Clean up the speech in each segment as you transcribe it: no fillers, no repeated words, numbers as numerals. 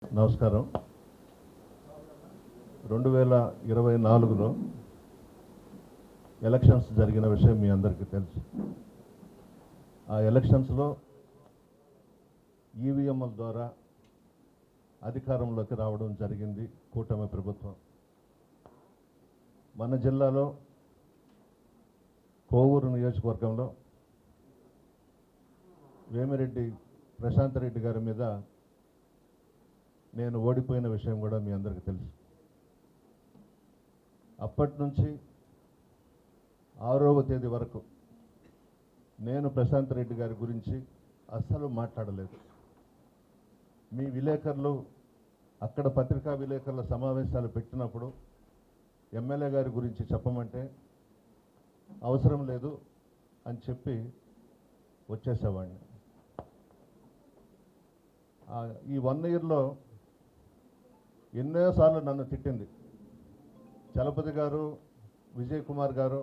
నమస్కారం. 2024లో ఎలక్షన్స్ జరిగిన విషయం మీ అందరికీ తెలుసు. ఆ ఎలక్షన్స్లో ఈవీఎంల ద్వారా అధికారంలోకి రావడం జరిగింది కూటమి ప్రభుత్వం. మన జిల్లాలో కోవూరు నియోజకవర్గంలో వేమిరెడ్డి ప్రశాంత్ రెడ్డి గారి మీద నేను ఓడిపోయిన విషయం కూడా మీ అందరికీ తెలుసు. అప్పటి నుంచి 6వ తేదీ వరకు నేను ప్రశాంత్ రెడ్డి గారి గురించి అస్సలు మాట్లాడలేదు. మీ విలేకరులు అక్కడ పత్రికా విలేకరుల సమావేశాలు పెట్టినప్పుడు ఎమ్మెల్యే గారి గురించి చెప్పమంటే అవసరం లేదు అని చెప్పి వచ్చేసేవాడిని. ఈ 1 ఇయర్లో ఎన్నోసార్లు నన్ను తిట్టింది. చలపతి గారు, విజయ్ కుమార్ గారు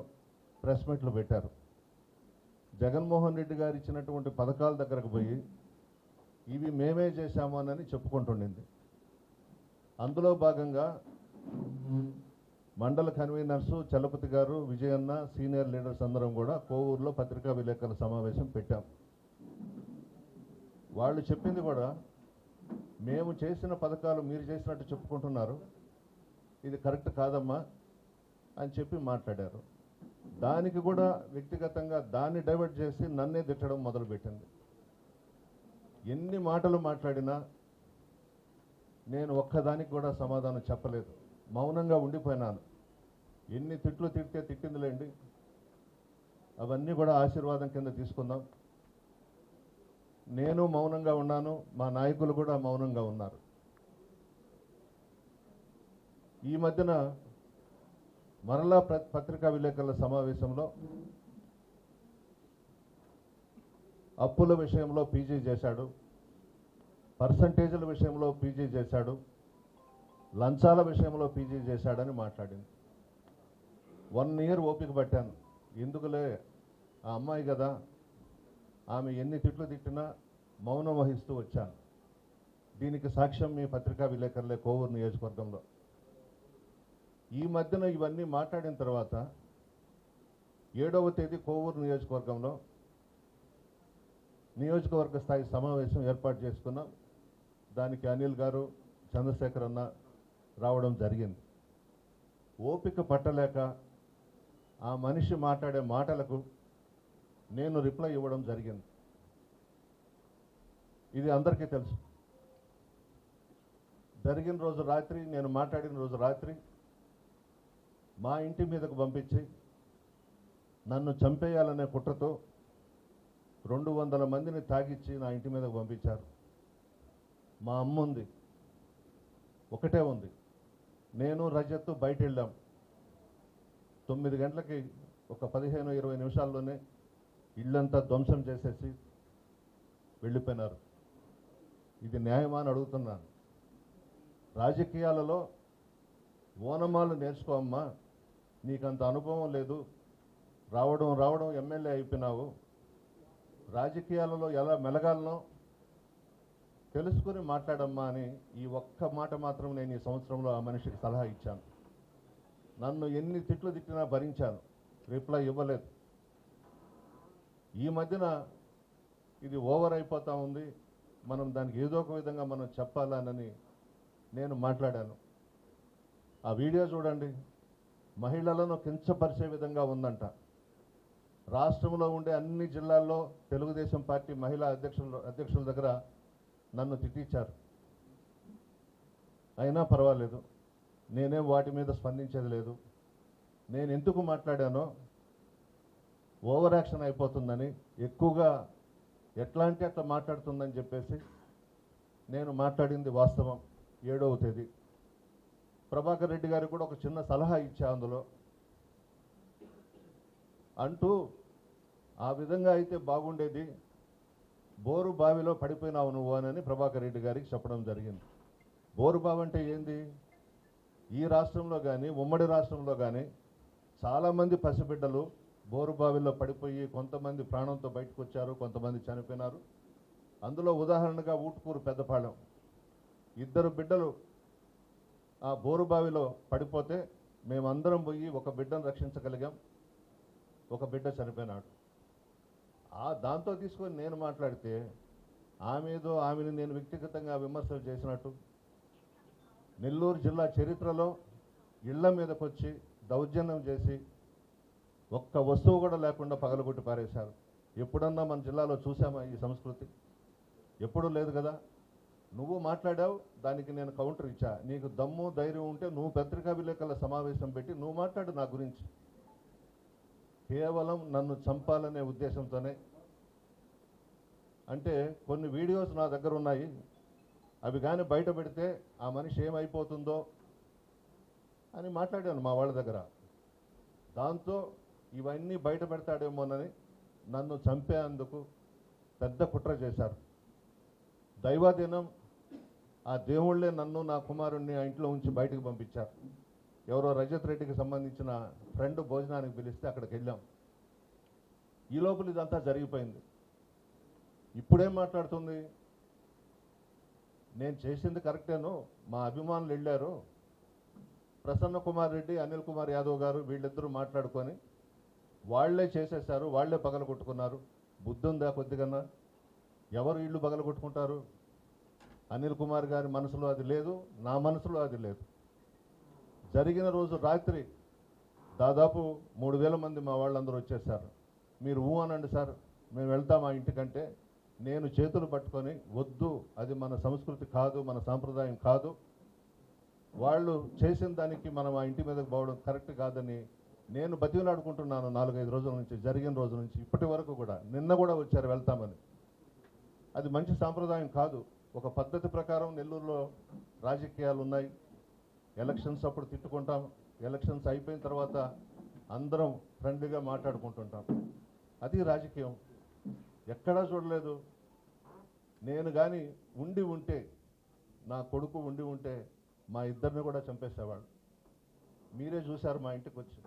ప్రెస్ మీట్లు పెట్టారు. జగన్మోహన్ రెడ్డి గారు ఇచ్చినటువంటి పథకాల దగ్గరకు పోయి ఇవి మేమే చేశాము అని చెప్పుకుంటుండింది. అందులో భాగంగా మండల కన్వీనర్సు చలపతి గారు, విజయన్న, సీనియర్ లీడర్స్ అందరం కూడా కోవూరులో పత్రికా విలేకరుల సమావేశం పెట్టాం. వాళ్ళు చెప్పింది కూడా, మేము చేసిన పథకాలు మీరు చేసినట్టు చెప్పుకుంటున్నారు, ఇది కరెక్ట్ కాదమ్మా అని చెప్పి మాట్లాడారు. దానికి కూడా వ్యక్తిగతంగా దాన్ని డైవర్ట్ చేసి నన్నే తిట్టడం మొదలుపెట్టింది. ఎన్ని మాటలు మాట్లాడినా నేను ఒక్కదానికి కూడా సమాధానం చెప్పలేదు, మౌనంగా ఉండిపోయినాను. ఎన్ని తిట్లు తిడితే తిట్టిందిలేండి, అవన్నీ కూడా ఆశీర్వాదం కింద తీసుకుందాం. నేను మౌనంగా ఉన్నాను, మా నాయకులు కూడా మౌనంగా ఉన్నారు. ఈ మధ్యన మరలా పత్రికా విలేకరుల సమావేశంలో అప్పుల విషయంలో పీజీ చేశాడు, పర్సంటేజీల విషయంలో పీజీ చేశాడు, లంచాల విషయంలో పీజీ చేశాడని మాట్లాడింది. 1 ఇయర్ ఓపిక పట్టాను. ఎందుకులే, ఆ అమ్మాయి కదా, ఆమె ఎన్ని తిట్లు తిట్టినా మౌనం వహిస్తూ వచ్చాను. దీనికి సాక్ష్యం మీ పత్రికా విలేకరులే కోవూరు నియోజకవర్గంలో. ఈ మధ్యన ఇవన్నీ మాట్లాడిన తర్వాత 7వ తేదీ కోవూరు నియోజకవర్గంలో నియోజకవర్గ స్థాయి సమావేశం ఏర్పాటు చేసుకున్నాం. దానికి అనిల్ గారు, చంద్రశేఖర్ అన్న రావడం జరిగింది. ఓపిక పట్టలేక ఆ మనిషి మాట్లాడే మాటలకు నేను రిప్లై ఇవ్వడం జరిగింది. ఇది అందరికీ తెలుసు. జరిగిన రోజు రాత్రి, నేను మాట్లాడిన రోజు రాత్రి మా ఇంటి మీదకు పంపించి నన్ను చంపేయాలనే కుట్రతో 200 మందిని తాగిచ్చి నా ఇంటి మీదకు పంపించారు. మా అమ్మ ఉంది, ఒకటే ఉంది. నేను రజత్ బయట వెళ్ళాం. 9 గంటలకి ఒక 15-20 నిమిషాల్లోనే ఇల్లంతా ధ్వంసం చేసేసి వెళ్ళిపోయినారు. ఇది న్యాయమా అని అడుగుతున్నాను. రాజకీయాలలో ఓనమాలు నేర్చుకోమ్మా, నీకంత అనుభవం లేదు, రావడం ఎమ్మెల్యే అయిపోయినావు, రాజకీయాలలో ఎలా మెలగాలనో తెలుసుకుని మాట్లాడమ్మా అని ఈ ఒక్క మాట మాత్రం నేను ఈ సంవత్సరంలో ఆ మనిషికి సలహా ఇచ్చాను. నన్ను ఎన్ని తిట్లు తిట్టినా భరించాను, రిప్లై ఇవ్వలేదు. ఈ మధ్యన ఇది ఓవర్ అయిపోతూ ఉంది, మనం దానికి ఏదో ఒక విధంగా మనం చెప్పాలని నేను మాట్లాడాను. ఆ వీడియో చూడండి, మహిళలను కించపరిచే విధంగా ఉందంట. రాష్ట్రంలో ఉండే అన్ని జిల్లాల్లో తెలుగుదేశం పార్టీ మహిళా అధ్యక్షుల దగ్గర నన్ను తిట్టించారు. అయినా పర్వాలేదు, నేనేం వాటి మీద స్పందించేది లేదు. నేను ఎందుకు మాట్లాడానో, ఓవర్ యాక్షన్ అయిపోతుందని, ఎక్కువగా ఎట్లా అంటే అట్లా మాట్లాడుతుందని చెప్పేసి నేను మాట్లాడింది వాస్తవం. 7వ తేదీ ప్రభాకర్ రెడ్డి గారికి కూడా ఒక చిన్న సలహా ఇచ్చా అందులో. అంటూ ఆ విధంగా అయితే బాగుండేది, బోరు బావిలో పడిపోయినావు నువ్వు అని ప్రభాకర్ రెడ్డి గారికి చెప్పడం జరిగింది. బోరు బావి అంటే ఏంది? ఈ రాష్ట్రంలో కానీ ఉమ్మడి రాష్ట్రంలో కానీ చాలామంది పసిబిడ్డలు బోరుబావిలో పడిపోయి కొంతమంది ప్రాణంతో బయటకు వచ్చారు, కొంతమంది చనిపోయినారు. అందులో ఉదాహరణగా ఊటుకూరు పెద్దపాళెం 2 బిడ్డలు ఆ బోరుబావిలో పడిపోతే మేమందరం పోయి ఒక బిడ్డను రక్షించగలిగాం. ఒక బిడ్డ చనిపోయినాడు. దాంతో తీసుకొని నేను మాట్లాడితే ఆమెని నేను వ్యక్తిగతంగా విమర్శలు చేసినట్టు, నెల్లూరు జిల్లా చరిత్రలో ఇళ్ల మీదకి వచ్చి దౌర్జన్యం చేసి ఒక్క వస్తువు కూడా లేకుండా పగలగొట్టి పారేశారు. ఎప్పుడన్నా మన జిల్లాలో చూసామా ఈ సంస్కృతి? ఎప్పుడూ లేదు కదా. నువ్వు మాట్లాడావు, దానికి నేను కౌంటర్ ఇచ్చా. నీకు దమ్ము ధైర్యం ఉంటే నువ్వు పత్రికా విలేకరుల సమావేశం పెట్టి నువ్వు మాట్లాడు నా గురించి. కేవలం నన్ను చంపాలనే ఉద్దేశంతోనే. అంటే కొన్ని వీడియోస్ నా దగ్గర ఉన్నాయి, అవి కానీ బయట పెడితే ఆ మనిషి ఏమైపోతుందో అని మాట్లాడాను మా వాళ్ళ దగ్గర. దాంతో ఇవన్నీ బయట పెడతాడేమోనని నన్ను చంపేందుకు పెద్ద కుట్ర చేశారు. దైవాధీనం, ఆ దేవుళ్ళే నన్ను నా కుమారుణ్ణి ఆ ఇంట్లో ఉంచి బయటకు పంపించారు. ఎవరో రజత్ రెడ్డికి సంబంధించిన ఫ్రెండ్ భోజనానికి పిలిస్తే అక్కడికి వెళ్ళాం. ఈ లోపల ఇదంతా జరిగిపోయింది. ఇప్పుడేం మాట్లాడుతుంది? నేను చేసింది కరెక్టేను, మా అభిమానులు వెళ్ళారు, ప్రసన్న కుమార్ రెడ్డి, అనిల్ కుమార్ యాదవ్ గారు వీళ్ళిద్దరూ మాట్లాడుకొని వాళ్లే చేసేశారు, వాళ్లే పగలగొట్టుకున్నారు. బుద్ధి ఉందా కొద్దిగా? ఎవరు ఇళ్ళు పగలగొట్టుకుంటారు? అనిల్ కుమార్ గారి మనసులో అది లేదు, నా మనసులో అది లేదు. జరిగిన రోజు రాత్రి దాదాపు 3000 మంది మా వాళ్ళందరూ వచ్చేసారు. మీరు అనండి సార్, మేము వెళ్తాం ఆ ఇంటికంటే నేను చేతులు పట్టుకొని వద్దు, అది మన సంస్కృతి కాదు, మన సాంప్రదాయం కాదు, వాళ్ళు చేసిన దానికి మనం ఆ ఇంటి మీదకి పోవడం కరెక్ట్ కాదని నేను బతిలాడుకుంటున్నాను 4-5 రోజుల నుంచి. జరిగిన రోజు నుంచి ఇప్పటి వరకు కూడా, నిన్న కూడా వచ్చారు వెళ్తామని. అది మంచి సాంప్రదాయం కాదు. ఒక పద్ధతి ప్రకారం నెల్లూరులో రాజకీయాలు ఉన్నాయి. ఎలక్షన్స్ అప్పుడు తిట్టుకుంటాం, ఎలక్షన్స్ అయిపోయిన తర్వాత అందరం ఫ్రెండ్లీగా మాట్లాడుకుంటుంటాం. అది రాజకీయం. ఎక్కడా చూడలేదు. నేను కానీ ఉండి ఉంటే, నా కొడుకు ఉండి ఉంటే మా ఇద్దరిని కూడా చంపేసేవాడు. మీరే చూశారు మా ఇంటికి వచ్చి.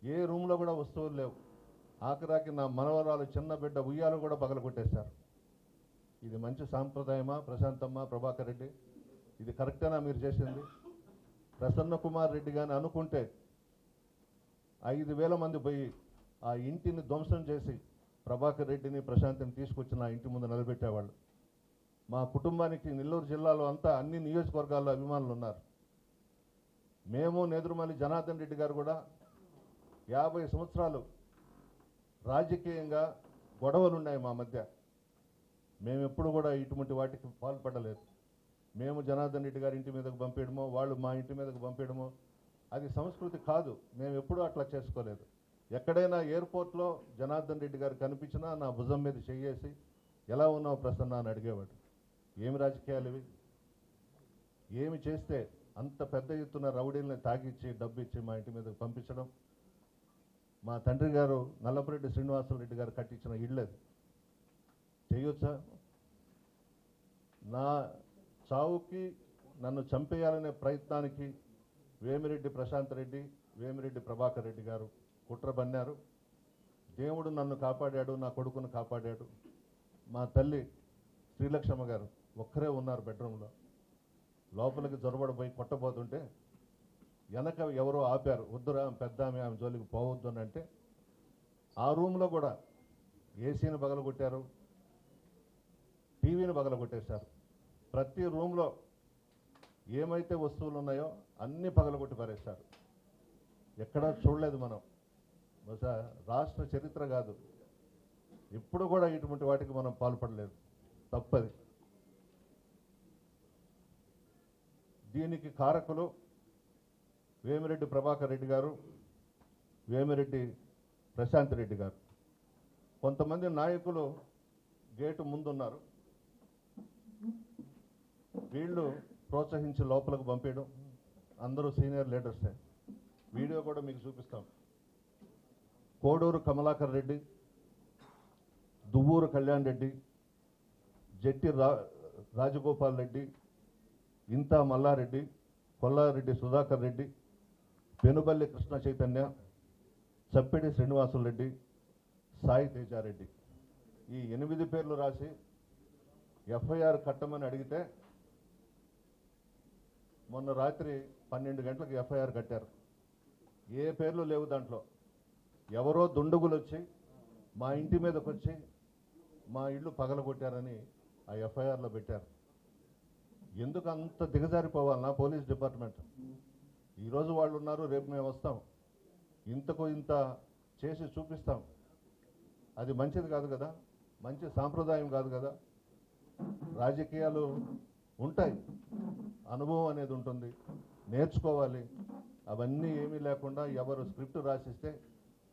ఏ రూమ్లో కూడా వస్తువులు లేవు. ఆఖరాకి నా మనవరాలు చిన్న బిడ్డ ఉయ్యాలు కూడా పగలగొట్టేశారు. ఇది మంచి సాంప్రదాయమా? ప్రశాంతమ్మ, ప్రభాకర్ రెడ్డి, ఇది కరెక్టేనా మీరు చేసింది? ప్రసన్న కుమార్ రెడ్డి కానీ అనుకుంటే 5000 మంది పోయి ఆ ఇంటిని ధ్వంసం చేసి ప్రభాకర్ రెడ్డిని, ప్రశాంత్ని తీసుకొచ్చి నా ఇంటి ముందు నిలబెట్టేవాళ్ళు. మా కుటుంబానికి నెల్లూరు జిల్లాలో అంతా అన్ని నియోజకవర్గాల్లో అభిమానులు ఉన్నారు. మేము, నేదురుమల్లి జనార్దన్ రెడ్డి గారు కూడా 50 సంవత్సరాలు రాజకీయంగా గొడవలు ఉన్నాయి మా మధ్య. మేము ఎప్పుడు కూడా ఇటువంటి వాటికి పాల్పడలేదు. మేము జనార్దన్ రెడ్డి గారి ఇంటి మీదకు పంపేయడమో, వాళ్ళు మా ఇంటి మీదకు పంపేయడమో అది సంస్కృతి కాదు. మేము ఎప్పుడూ అట్లా చేసుకోలేదు. ఎక్కడైనా ఎయిర్పోర్ట్లో జనార్దన్ రెడ్డి గారు కనిపించినా నా భుజం మీద చెయ్యేసి ఎలా ఉన్నావు ప్రసన్న అని అడిగేవాడు. ఏమి రాజకీయాలు ఇవి? ఏమి చేస్తే అంత పెద్ద ఎత్తున రౌడీల్ని తాగిచ్చి డబ్బు ఇచ్చి మా ఇంటి మీదకు పంపించడం? మా తండ్రి గారు నల్లపురెడ్డి శ్రీనివాసరెడ్డి గారు కట్టించిన ఇళ్ళది. చేయొచ్చా? నా చావుకి, నన్ను చంపేయాలనే ప్రయత్నానికి వేమిరెడ్డి ప్రశాంత్ రెడ్డి, వేమిరెడ్డి ప్రభాకర్ రెడ్డి గారు కుట్ర బన్నారు. దేవుడు నన్ను కాపాడాడు, నా కొడుకును కాపాడాడు. మా తల్లి శ్రీలక్ష్మ గారు ఒక్కరే ఉన్నారు బెడ్రూమ్లో. లోపలికి జొరబడిపోయి కొట్టబోతుంటే వెనక ఎవరో ఆపారు. వద్దురా, పెద్ద ఆమె జోలికి పోవద్దు అని అంటే ఆ రూమ్లో కూడా ఏసీని పగలగొట్టారు, టీవీని పగలగొట్టేశారు. ప్రతి రూమ్లో ఏమైతే వస్తువులు ఉన్నాయో అన్నీ పగలగొట్టి పారేశారు. ఎక్కడా చూడలేదు మనం. బహుశా రాష్ట్ర చరిత్ర కాదు, ఇప్పుడు కూడా ఇటువంటి వాటికి మనం పాల్పడలేదు. తప్పది. దీనికి కారకులు వేమిరెడ్డి ప్రభాకర్ రెడ్డి గారు, వేమిరెడ్డి ప్రశాంత్ రెడ్డి గారు. కొంతమంది నాయకులు గేటు ముందున్నారు. వీళ్ళు ప్రోత్సహించి లోపలికి పంపించడం. అందరూ సీనియర్ లీడర్సే. వీడియో కూడా మీకు చూపిస్తాం. కోడూరు కమలాకర్ రెడ్డి, దువ్వూరు కళ్యాణ్ రెడ్డి, జట్టి రాజగోపాల్ రెడ్డి, ఇంతా మల్లారెడ్డి, కొల్లారెడ్డి సుధాకర్ రెడ్డి, పెనుబల్లి కృష్ణ చైతన్య, చప్పిడి శ్రీనివాసులు రెడ్డి, సాయి తేజారెడ్డి. ఈ 8 పేర్లు రాసి ఎఫ్ఐఆర్ కట్టమని అడిగితే మొన్న రాత్రి 12 గంటలకు ఎఫ్ఐఆర్ కట్టారు. ఏ పేర్లు లేవు దాంట్లో. ఎవరో దుండగులు వచ్చి మా ఇంటి మీదకి వచ్చి మా ఇల్లు పగలగొట్టారని ఆ ఎఫ్ఐఆర్లో పెట్టారు. ఎందుకు అంత దిగజారిపోవాలన్నా పోలీస్ డిపార్ట్మెంట్? ఈరోజు వాళ్ళు ఉన్నారు, రేపు మేము వస్తాం, ఇంతకు ఇంత చేసి చూపిస్తాం. అది మంచిది కాదు కదా, మంచి సాంప్రదాయం కాదు కదా. రాజకీయాలు ఉంటాయి, అనుభవం అనేది ఉంటుంది, నేర్చుకోవాలి. అవన్నీ ఏమీ లేకుండా ఎవరు స్క్రిప్ట్ రాసిస్తే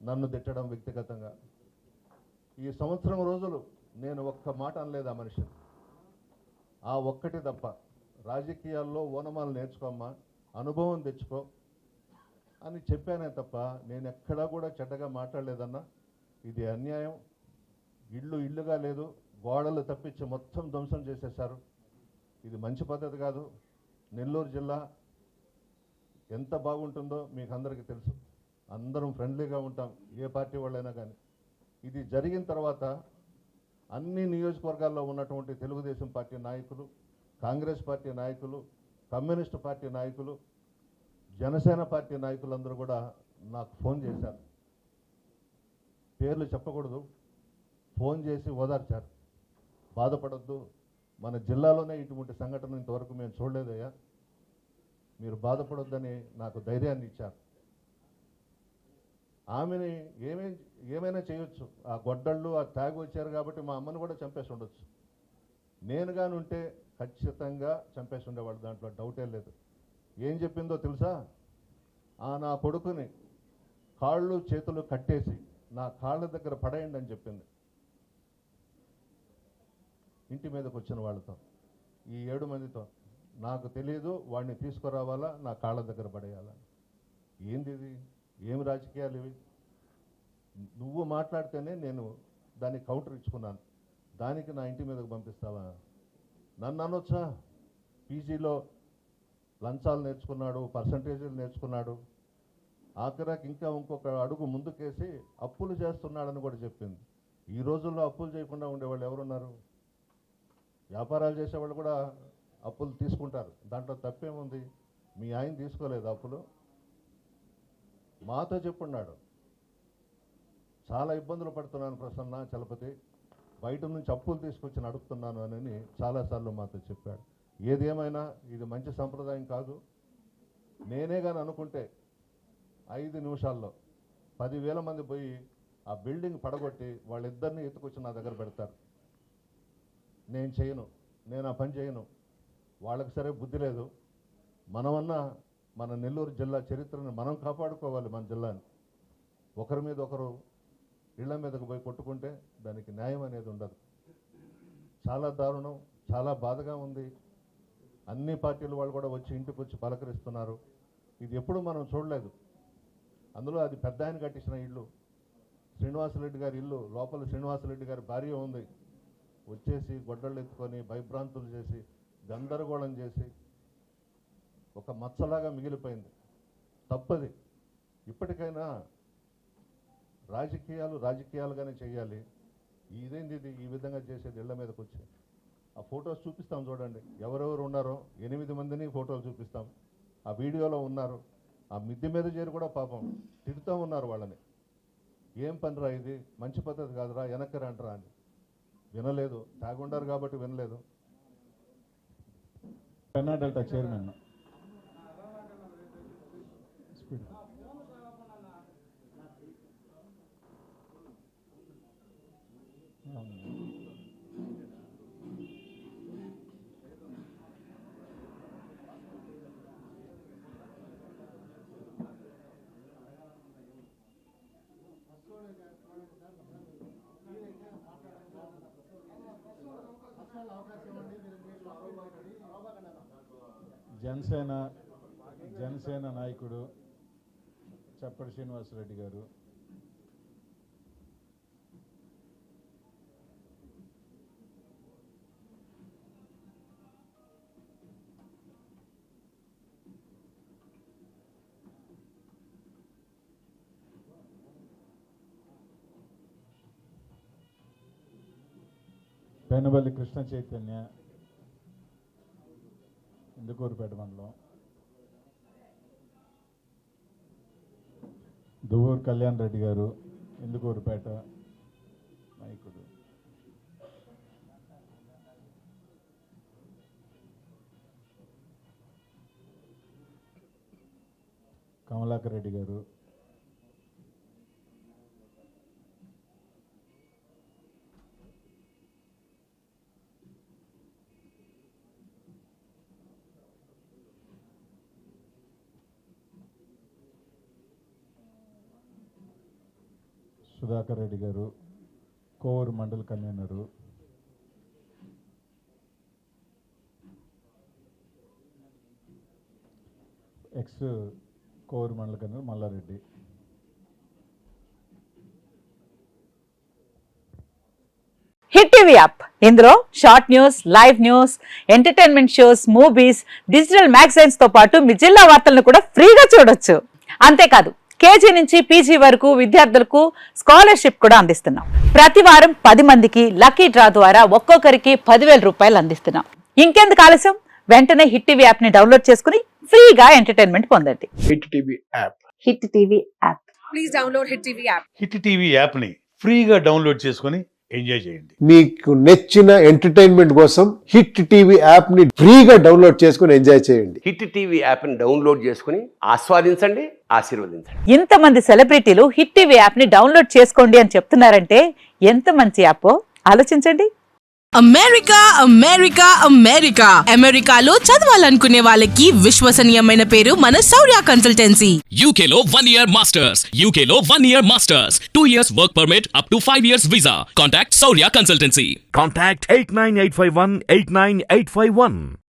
నన్ను తిట్టడం వ్యక్తిగతంగా. ఈ సంవత్సరం రోజులు నేను ఒక్క మాట అనలేదు ఆ మనిషి. ఆ ఒక్కటి తప్ప. రాజకీయాల్లో ఓనమాలు నేర్చుకోమ్మా, అనుభవం తెచ్చుకో అని చెప్పానే తప్ప నేను ఎక్కడా కూడా చెడ్డగా మాట్లాడలేదన్నా. ఇది అన్యాయం. ఇల్లుగా లేదు, గోడలు తప్పించి మొత్తం ధ్వంసం చేసేశారు. ఇది మంచి పద్ధతి కాదు. నెల్లూరు జిల్లా ఎంత బాగుంటుందో మీకు అందరికీ తెలుసు. అందరం ఫ్రెండ్లీగా ఉంటాం, ఏ పార్టీ వాళ్ళైనా కానీ. ఇది జరిగిన తర్వాత అన్ని నియోజకవర్గాల్లో ఉన్నటువంటి తెలుగుదేశం పార్టీ నాయకులు, కాంగ్రెస్ పార్టీ నాయకులు, కమ్యూనిస్ట్ పార్టీ నాయకులు, జనసేన పార్టీ నాయకులందరూ కూడా నాకు ఫోన్ చేశారు. పేర్లు చెప్పకూడదు, ఫోన్ చేసి ఓదార్చారు. బాధపడద్దు, మన జిల్లాలోనే ఇటువంటి సంఘటన ఇంతవరకు మేము చూడలేదయ్యా, మీరు బాధపడొద్దని నాకు ధైర్యాన్ని ఇచ్చారు. ఆమెని ఏమైనా చేయొచ్చు. ఆ గొడ్డళ్ళు, ఆ తాగి వచ్చారు కాబట్టి మా అమ్మను కూడా చంపేసి ఉండొచ్చు. నేను కానీ ఉంటే ఖచ్చితంగా చంపేసి ఉండేవాళ్ళు, దాంట్లో డౌటే లేదు. ఏం చెప్పిందో తెలుసా? నా కొడుకుని కాళ్ళు చేతులు కట్టేసి నా కాళ్ళ దగ్గర పడేయండి అని చెప్పింది. ఇంటి మీదకి వచ్చిన వాళ్ళతో, ఈ 7 మందితో. నాకు తెలియదు, వాడిని తీసుకురావాలా, నా కాళ్ళ దగ్గర పడేయాలా. ఏంది ఇది? ఏమి రాజకీయాలు ఇవి? నువ్వు మాట్లాడితేనే నేను దానికి కౌంటర్ ఇచ్చుకున్నాను, దానికి నా ఇంటి మీదకు పంపిస్తావా? నన్ను అనొచ్చా? పీజీలో లంచాలు నేర్చుకున్నాడు, పర్సంటేజీలు నేర్చుకున్నాడు, ఆఖరాకి ఇంకా ఇంకొక అడుగు ముందుకేసి అప్పులు చేస్తున్నాడని కూడా చెప్పింది. ఈ రోజుల్లో అప్పులు చేయకుండా ఉండేవాళ్ళు ఎవరున్నారు? వ్యాపారాలు చేసేవాళ్ళు కూడా అప్పులు తీసుకుంటారు, దాంట్లో తప్పేముంది? మీ ఆయన తీసుకోలేదు అప్పులు? మాతో చెప్పున్నాడు, చాలా ఇబ్బందులు పడుతున్నాను ప్రసన్న చలపతి, బయట నుంచి అప్పులు తీసుకొచ్చి నడుపుతున్నాను అని చాలాసార్లు మాతో చెప్పాడు. ఏదేమైనా ఇది మంచి సంప్రదాయం కాదు. నేనే కానీ అనుకుంటే 5 నిమిషాల్లో 10,000 మంది పోయి ఆ బిల్డింగ్ పడగొట్టి వాళ్ళిద్దరిని ఎత్తుకొచ్చి నా దగ్గర పెడతారు. నేను చేయను, నేను ఆ పని చేయను. వాళ్ళకి సరే బుద్ధి లేదు. మనమన్నా మన నెల్లూరు జిల్లా చరిత్రను మనం కాపాడుకోవాలి. మన జిల్లాని ఒకరి మీద ఒకరు ఇళ్ల మీదకు పోయి కొట్టుకుంటే దానికి న్యాయం అనేది ఉండదు. చాలా దారుణం, చాలా బాధగా ఉంది. అన్ని పార్టీల వాళ్ళు కూడా వచ్చి ఇంటికి వచ్చి పలకరిస్తున్నారు. ఇది ఎప్పుడు మనం చూడలేదు. అందులో అది పెద్ద ఆయన కట్టించిన ఇల్లు, శ్రీనివాసరెడ్డి గారి ఇల్లు. లోపల శ్రీనివాసరెడ్డి గారి భార్య ఉంది. వచ్చేసి గొడ్డళ్ళు ఎత్తుకొని భయభ్రాంతులు చేసి గందరగోళం చేసి ఒక మచ్చలాగా మిగిలిపోయింది. తప్పది. ఇప్పటికైనా రాజకీయాలుగానే చేయాలి. ఇదేంది ఇది ఈ విధంగా చేసేది? ఇళ్ల మీదకి వచ్చి ఆ ఫొటోస్ చూపిస్తాం చూడండి, ఎవరెవరు ఉన్నారో 8 మందిని ఫోటోలు చూపిస్తాం. ఆ వీడియోలో ఉన్నారు. ఆ మిద్దె మీద చేరి కూడా పాపం తిడుతూ ఉన్నారు వాళ్ళని. ఏం పనిరా ఇది? మంచి పద్ధతి కాదురా, వెనక్కి రంటరా అని. వినలేదు, తాగుండారు కాబట్టి వినలేదు. పెన్నా డెల్టా చైర్మన్ జనసేన నాయకుడు చప్పటి శ్రీనివాసరెడ్డి గారు, పెనుబల్లి కృష్ణ చైతన్య, ఇందుకూరుపేట మండలం, దువ్వూరు కళ్యాణ్ రెడ్డి గారు, ఇందుకూరుపేట నాయకుడు. కమలాకర్ రెడ్డి గారు, సుధాకర్ రెడ్డి గారు, కోవూరు మండల కన్వీనరు, ఎక్స్ కోవూరు మండల convener Mallareddy. Hit TV app, ఇందులో short news, live news, entertainment shows, movies, digital magazines తో పాటు మీ జిల్లా వార్తలను కూడా ఫ్రీగా చూడొచ్చు. అంతేకాదు కేజీ నుంచి పీజీ వరకు విద్యార్థులకు స్కాలర్షిప్ కూడా అందిస్తున్నాం. ప్రతి వారం 10 మందికి లక్కీ డ్రా ద్వారా ఒక్కొక్కరికి 10,000 రూపాయలు అందిస్తున్నాం. ఇంకెందుకు ఆలస్యం, వెంటనే హిట్ టీవీ యాప్ ని డౌన్లోడ్ చేసుకుని ఫ్రీగా ఎంటర్టైన్మెంట్ పొందండి. Hit TV app. Hit TV app. Please download hit TV app. Hit TV యాప్ని ఫ్రీగా డౌన్లోడ్ చేసుకొని ఎంజాయ్ చేయండి. మీకు నచ్చిన ఎంటర్టైన్మెంట్ కోసం హిట్ టీవీ యాప్ ని ఫ్రీగా డౌన్లోడ్ చేసుకుని ఎంజాయ్ చేయండి. హిట్ టీవీ యాప్ని డౌన్లోడ్ చేసుకుని ఆస్వాదించండి, ఆశీర్వదించండి. ఇంతమంది సెలబ్రిటీలు హిట్ టీవీ యాప్ ని డౌన్లోడ్ చేసుకోండి అని చెప్తున్నారంటే ఎంత మంచి యాప్ ఆలోచించండి. అమెరికా అమెరికా అమెరికా అమెరికాలో చదవాలనుకునే వాళ్ళకి విశ్వసనీయమైన పేరు మన శౌర్య కన్సల్టెన్సీ. UK లో 1 year masters. UK లో 1 year masters. 2 years work permit up to 5 years visa. Contact Saurya Consultancy. Contact 89851 89851.